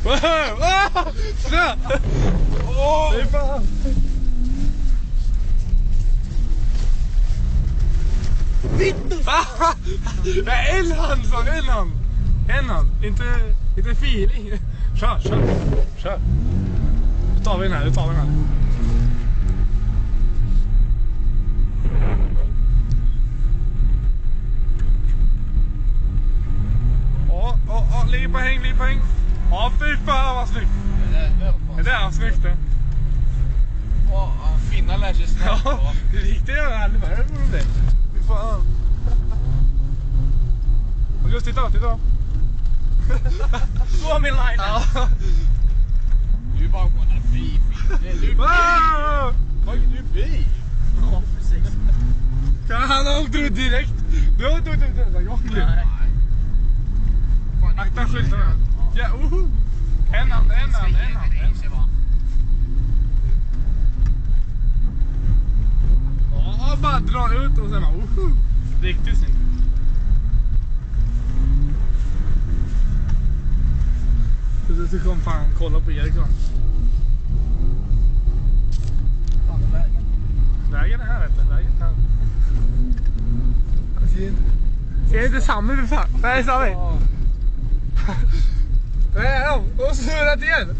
Snö! Fy fan! En hand från en hand! En hand, inte feeling. Kör! Nu tar vi den här, ligger på häng. Ja, fy fan vad snyggt. Det är snyggt det. Finna lär sig snabbt. Ja, det gick det aldrig värre på det. Fy fan. Och just titta. Så min line. Ja. Du är bara wanna be. Vad är du be? Ja, precis. Han har åkt ut direkt. Jag glömde. Akta skyltarna. Ja, En hand. Ja, bara dra ut och sen riktigt snyggt. Så kom fan kolla på Erik då. Vägen är här, vet du. Vägen här. Ser inte samma för fan? Nej, samma. Nej, och snurrat igen.